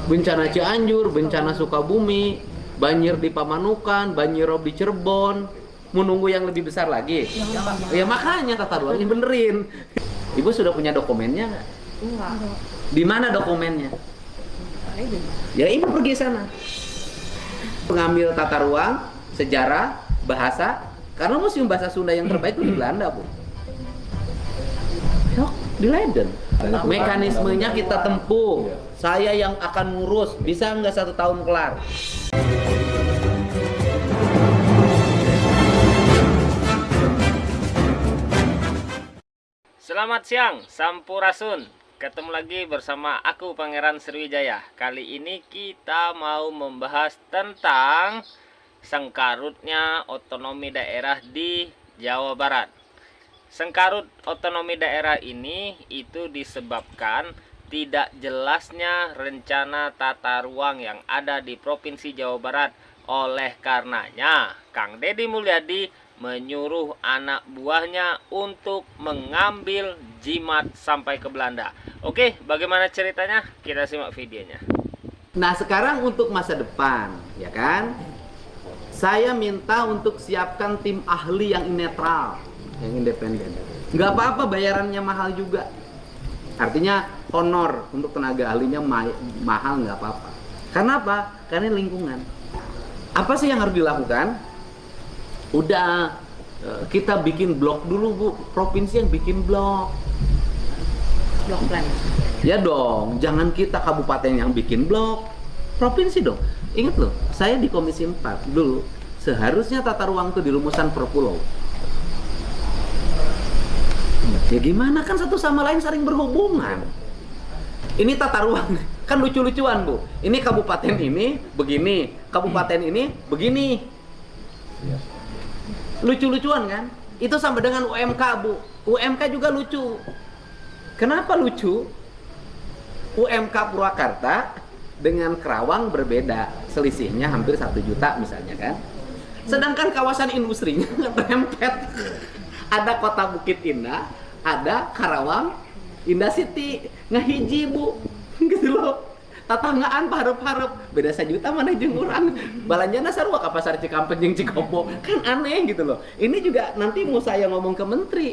bencana Cianjur, bencana Sukabumi, banjir di Pamanukan, banjirop di Cirebon. Menunggu yang lebih besar lagi. Ya makanya tata ruang ini benerin. Ibu sudah punya dokumennya nggak? Enggak. Di mana dokumennya? Ya ibu pergi sana. Pengambil tata ruang, sejarah, bahasa. Karena museum bahasa Sunda yang terbaik itu di Belanda, Bu. Yuk, di Leiden. Mekanismenya kita tempuh. Saya yang akan ngurus. Bisa nggak 1 tahun kelar? Selamat siang, Sampurasun. Ketemu lagi bersama aku Pangeran Sriwijaya. Kali ini kita mau membahas tentang sengkarutnya otonomi daerah di Jawa Barat. Sengkarut otonomi daerah ini itu disebabkan tidak jelasnya rencana tata ruang yang ada di Provinsi Jawa Barat. Oleh karenanya, Kang Deddy Mulyadi menyuruh anak buahnya untuk mengambil jimat sampai ke Belanda. Oke, bagaimana ceritanya? Kita simak videonya. Nah, sekarang untuk masa depan, ya kan? Saya minta untuk siapkan tim ahli yang netral, yang independen. Nggak apa-apa bayarannya mahal juga. Artinya honor untuk tenaga ahlinya mahal, nggak apa-apa. Karena apa? Karena lingkungan. Apa sih yang harus dilakukan? Udah, kita bikin blok dulu, Bu. Provinsi yang bikin blok. Blok plan. Ya dong, jangan kita kabupaten yang bikin blok. Provinsi dong. Ingat loh, saya di Komisi 4 dulu. Seharusnya tata ruang itu dirumuskan per pulau. Ya gimana, kan satu sama lain saling berhubungan. Ini tata ruang, kan lucu-lucuan, Bu. Ini kabupaten ini begini, kabupaten ini begini. Lucu-lucuan kan? Itu sama dengan UMK, Bu. UMK juga lucu. Kenapa lucu? UMK Purwakarta dengan Kerawang berbeda. Selisihnya hampir 1 juta misalnya kan. Sedangkan kawasan industrinya rempet. Ada Kota Bukit Indah, ada Karawang, Indah City. Ngahiji, Bu. Gitu loh. Tatanggaan parep-parep beda 1 juta mana jeung urang. Balanjana sarua ka pasar Cikampek jeung Cikopo. Kan aneh gitu loh. Ini juga nanti mau saya ngomong ke menteri.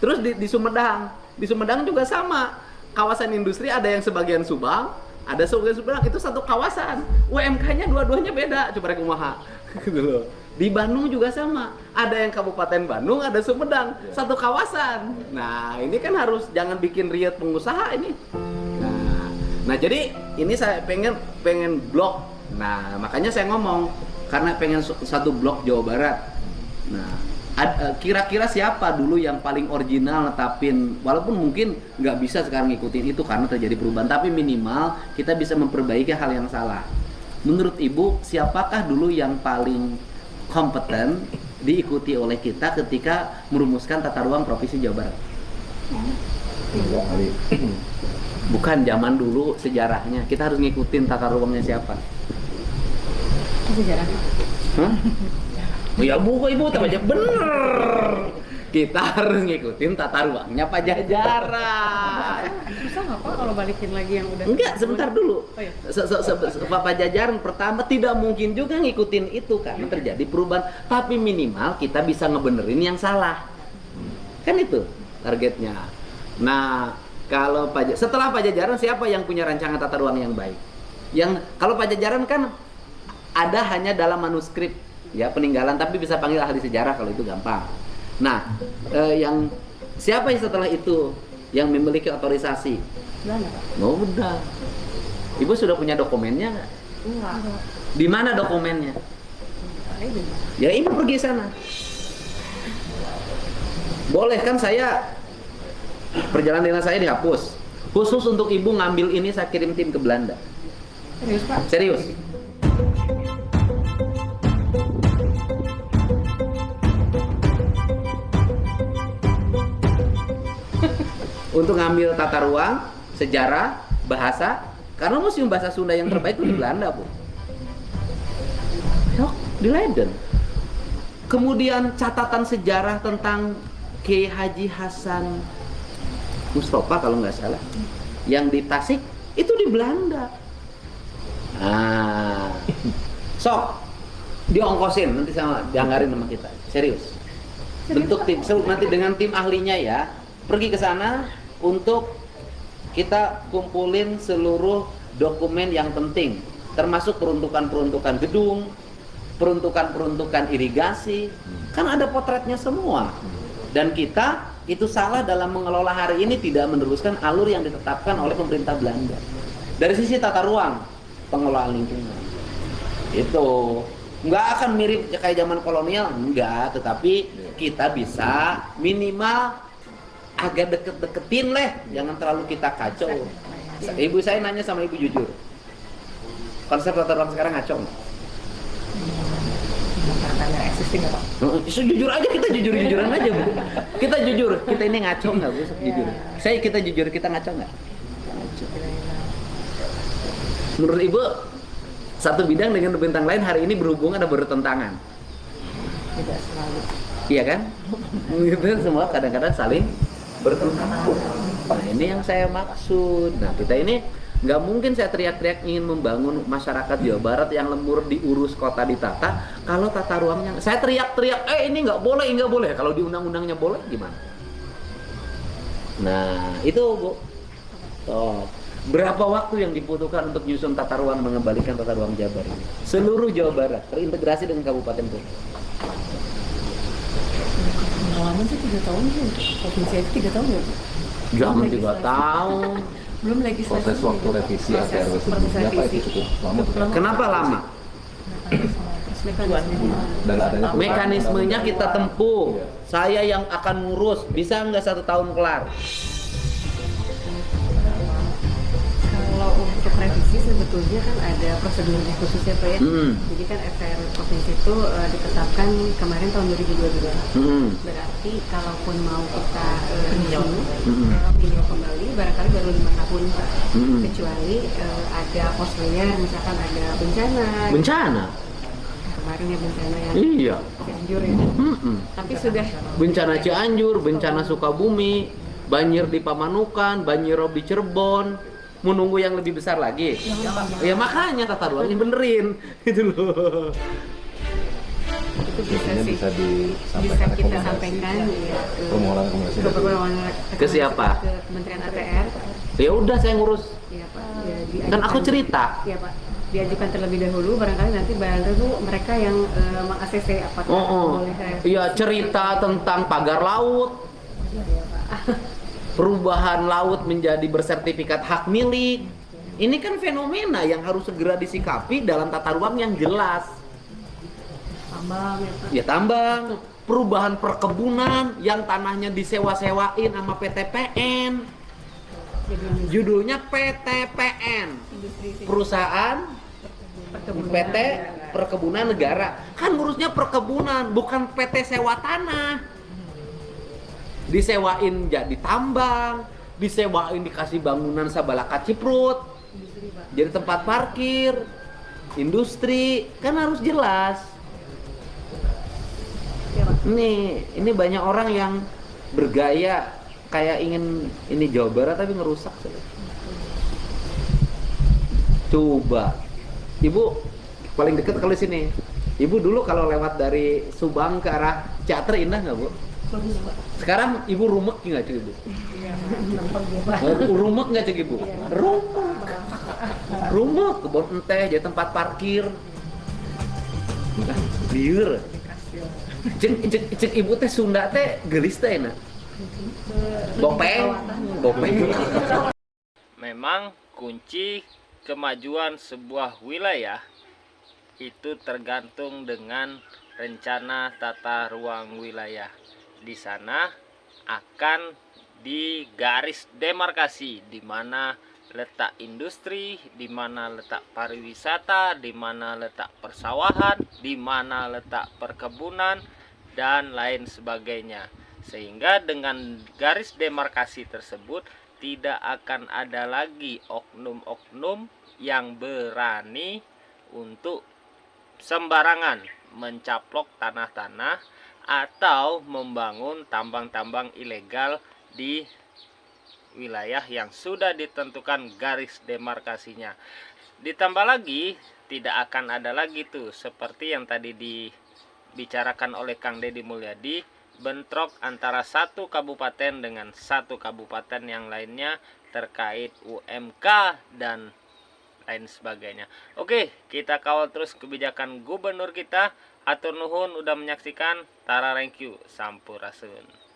Terus di Sumedang. Di Sumedang juga sama. Kawasan industri ada yang sebagian Subang, ada sebagian Sumedang. Itu satu kawasan. UMK-nya dua-duanya beda. Coba rek kumaha. Gitu loh. Di Bandung juga sama. Ada yang Kabupaten Bandung, ada Sumedang. Satu kawasan. Nah, ini kan harus jangan bikin riet pengusaha ini. Nah, jadi ini saya pengen blok. Nah, makanya saya ngomong karena pengen satu blok Jawa Barat. Nah, kira-kira siapa dulu yang paling original netapin, walaupun mungkin nggak bisa sekarang ngikutin itu karena terjadi perubahan, tapi minimal kita bisa memperbaiki hal yang salah. Menurut Ibu, siapakah dulu yang paling kompeten diikuti oleh kita ketika merumuskan tata ruang Provinsi Jawa Barat? Bukan zaman dulu sejarahnya, kita harus ngikutin tata ruangnya siapa? Sejarah. Hah? Oh ya Bu, Ibu baca bener. Kita harus ngikutin tata ruangnya Pajajaran. Susah nggak Pak kalau balikin lagi yang udah? Enggak, sebentar dulu. Oh, iya. Pajajaran pertama tidak mungkin juga ngikutin itu karena terjadi perubahan. Tapi minimal kita bisa ngebenerin yang salah. Kan itu targetnya. Nah, kalau setelah Pajajaran siapa yang punya rancangan tata ruang yang baik? Yang kalau Pajajaran kan ada hanya dalam manuskrip ya peninggalan, tapi bisa panggil ahli sejarah kalau itu gampang. Nah, yang siapa yang setelah itu yang memiliki otorisasi? Belanda Pak. Oh, udah. Ibu sudah punya dokumennya nggak? Enggak. Di mana dokumennya? Ya Ibu pergi sana. Boleh kan saya perjalanan dinas saya dihapus. Khusus untuk Ibu ngambil ini saya kirim tim ke Belanda. Serius Pak? Serius. Untuk ngambil tata ruang, sejarah, bahasa. Karena museum bahasa Sunda yang terbaik itu di Belanda, Bu. Yuk, di Leiden. Kemudian catatan sejarah tentang Kiai Haji Hasan Mustafa kalau nggak salah, yang di Tasik itu di Belanda. Sok, diongkosin nanti sama dianggarin sama kita. Serius. Bentuk tim, nanti dengan tim ahlinya ya, pergi ke sana untuk kita kumpulin seluruh dokumen yang penting, termasuk peruntukan-peruntukan gedung, peruntukan-peruntukan irigasi, kan ada potretnya semua. Dan kita itu salah dalam mengelola hari ini, tidak meneruskan alur yang ditetapkan oleh pemerintah Belanda. Dari sisi tata ruang, pengelolaan lingkungan, itu nggak akan mirip kayak zaman kolonial, enggak, tetapi kita bisa minimal agak deket-deketin lah, jangan terlalu kita kacau. Ibu saya nanya sama ibu jujur, konsep tata ruang sekarang ngaco nggak? Jujur aja, kita jujur-jujuran aja Bu. Kita jujur, kita ini ngaco nggak Bu? Jujur. Kita jujur, kita ngaco nggak? Menurut Ibu, satu bidang dengan bidang lain hari ini berhubungan atau bertentangan? Tidak selalu. Iya kan? Itu semua kadang-kadang saling bertentangan. Nah, ini yang saya maksud. Nah, kita ini nggak mungkin saya teriak-teriak ingin membangun masyarakat Jawa Barat yang lembur diurus, kota ditata, kalau tata ruangnya saya teriak-teriak, ini nggak boleh, kalau di undang-undangnya boleh gimana? Nah itu Bu, berapa waktu yang dibutuhkan untuk nyusun tata ruang, mengembalikan tata ruang Jabar ini seluruh Jawa Barat terintegrasi dengan kabupaten kota? Pengalaman sih 3 tahun sih, provinsi itu 3 tahun ya Bu? Jangan 3 tahun. Belum legislasi. Proses waktu revisi APRW sebelumnya Pak itu cukup lama. Kenapa lama? Dan adanya Mekanismenya kita tempuh. Saya yang akan ngurus, bisa nggak 1 tahun kelar? Kalau untuk revisi sebetulnya kan ada prosedurnya khususnya Pak ya. Jadi kan APRW provinsi itu ditetapkan kemarin tahun 2022. Berarti kalaupun mau kita tinjau kembali barangkali baru 5 tahun Pak. Kecuali ada post layer, misalkan ada bencana. Kemarin ya bencana yang Iya. Cianjur ya. Tapi sudah Bencana Cianjur, bencana Sukabumi, banjir di Pamanukan, banjir rob di Cirebon. Mau nunggu yang lebih besar lagi? Ya makanya tata ruangnya benerin gitu loh. itu bisa Biasanya sih bisa bisa kita sampaikan ya, permohonan rekomendasi ke permohonan Ke siapa? ke Kementerian ATR. Ya udah saya ngurus. Ya Pak. Ya, Kan aku cerita. Ya Pak. Diajukan terlebih dahulu, barangkali nanti baru mereka yang meng-ACC apakah boleh saya. Iya, cerita tentang pagar laut. Perubahan laut menjadi bersertifikat hak milik. Ini kan fenomena yang harus segera disikapi dalam tata ruang yang jelas. Tambang ya Pak. Ya tambang, perubahan perkebunan yang tanahnya disewa-sewain sama PTPN. Judulnya PTPN, perusahaan PT Perkebunan Negara. Kan ngurusnya perkebunan, bukan PT sewa tanah. Disewain jadi tambang, disewain dikasih bangunan Sabalaka Ciprut, jadi tempat parkir, industri, kan harus jelas. Ini banyak orang yang bergaya kayak ingin ini Jawa Barat tapi ngerusak. Coba, Ibu paling deket kalau sini. Ibu dulu kalau lewat dari Subang ke arah Ciater indah nggak Bu? Sekarang Ibu rumek nggak cik Ibu? Rumek nggak cik Ibu? Rumek, kebun enteh jadi tempat parkir. Liur. Cek Ibu teh Sunda teh gelis teh na. Bopeng. Memang kunci kemajuan sebuah wilayah itu tergantung dengan rencana tata ruang wilayah. Di sana akan digaris demarkasi di mana letak industri, di mana letak pariwisata, di mana letak persawahan, di mana letak perkebunan dan lain sebagainya. Sehingga dengan garis demarkasi tersebut tidak akan ada lagi oknum-oknum yang berani untuk sembarangan mencaplok tanah-tanah atau membangun tambang-tambang ilegal di wilayah yang sudah ditentukan garis demarkasinya. Ditambah lagi, tidak akan ada lagi tuh seperti yang tadi dibicarakan oleh Kang Deddy Mulyadi, bentrok antara satu kabupaten dengan satu kabupaten yang lainnya terkait UMK dan lain sebagainya. Oke, kita kawal terus kebijakan gubernur kita. Atur nuhun udah menyaksikan. Tara, thank you. Sampurasun.